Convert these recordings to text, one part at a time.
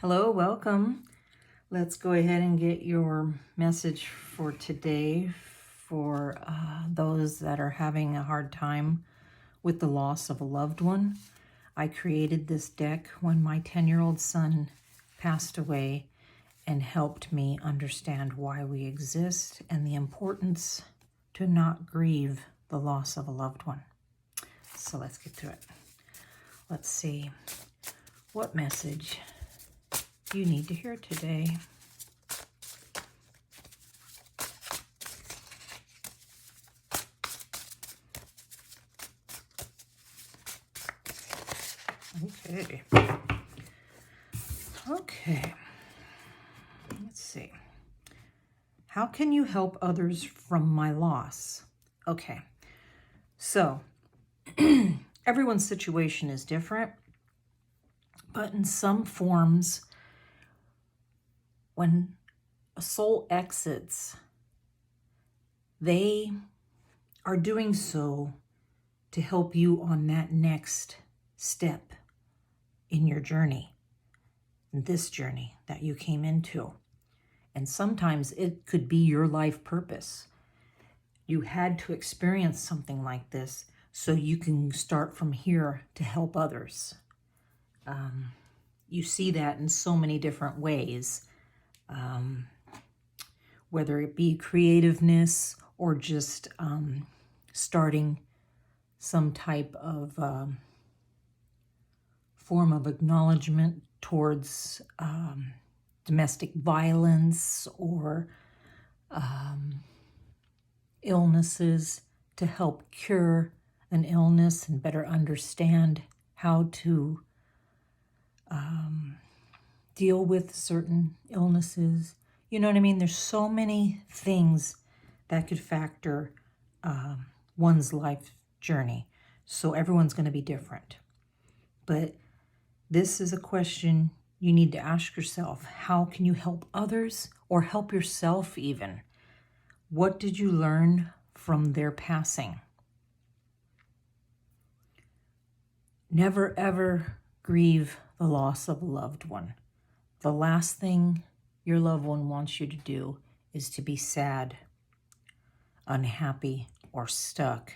Hello, welcome. Let's go ahead and get your message for today for those that are having a hard time with the loss of a loved one. I created this deck when my 10-year-old son passed away and helped me understand why we exist and the importance to not grieve the loss of a loved one. So let's get to it. Let's see what message you need to hear today. Okay. Let's see. How can you help others from my loss? Okay. So, everyone's situation is different, but in some forms, when a soul exits, they are doing so to help you on that next step in your journey, in this journey that you came into. And sometimes it could be your life purpose. You had to experience something like this so you can start from here to help others. You see that in so many different ways, whether it be creativeness or just starting some type of form of acknowledgement towards domestic violence or illnesses, to help cure an illness and better understand how to deal with certain illnesses. You know what I mean? There's so many things that could factor one's life journey. So everyone's going to be different. But this is a question you need to ask yourself. How can you help others or help yourself even? What did you learn from their passing? Never ever grieve the loss of a loved one. The last thing your loved one wants you to do is to be sad, unhappy, or stuck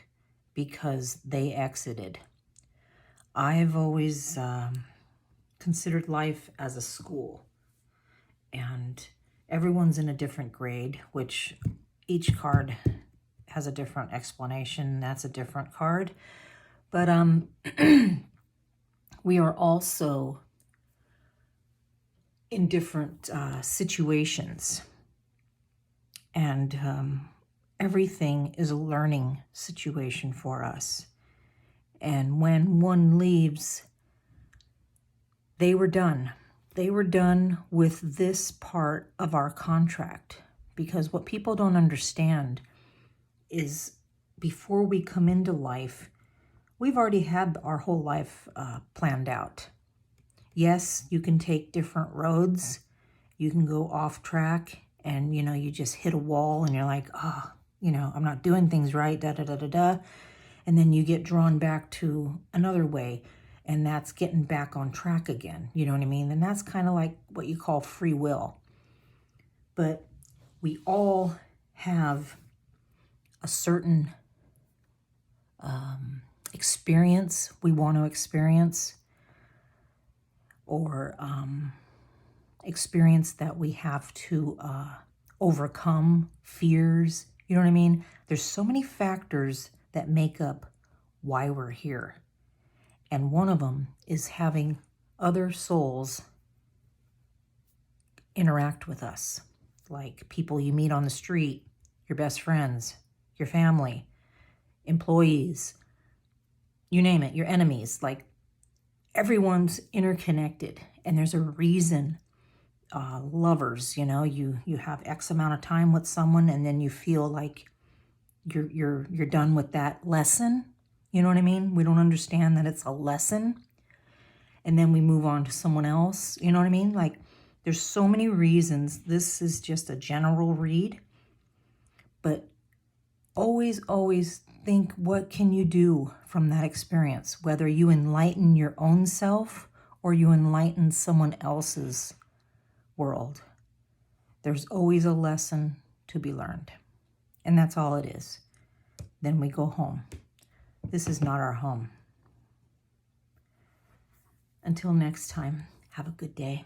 because they exited. I've always considered life as a school, and everyone's in a different grade, which each card has a different explanation. That's a different card. But we are also in different situations, and everything is a learning situation for us. And when one leaves, they were done. They were done with this part of our contract, because what people don't understand is before we come into life, we've already had our whole life planned out. Yes, you can take different roads. You can go off track and, you just hit a wall and you're like, I'm not doing things right, da-da-da-da-da. And then you get drawn back to another way, and that's getting back on track again. You know what I mean? And that's kind of like what you call free will. But we all have a certain experience we want to experience, or experience that we have to overcome, fears. You know what I mean? There's so many factors that make up why we're here. And one of them is having other souls interact with us, like people you meet on the street, your best friends, your family, employees, you name it, your enemies. Like, everyone's interconnected, and there's a reason. Lovers, you have X amount of time with someone, and then you feel like you're done with that lesson. You know what I mean? We don't understand that it's a lesson, and then we move on to someone else. You know what I mean? Like, there's so many reasons. This is just a general read, but always think, what can you do from that experience? Whether you enlighten your own self or you enlighten someone else's world, there's always a lesson to be learned. And that's all it is. Then we go home. This is not our home. Until next time, have a good day.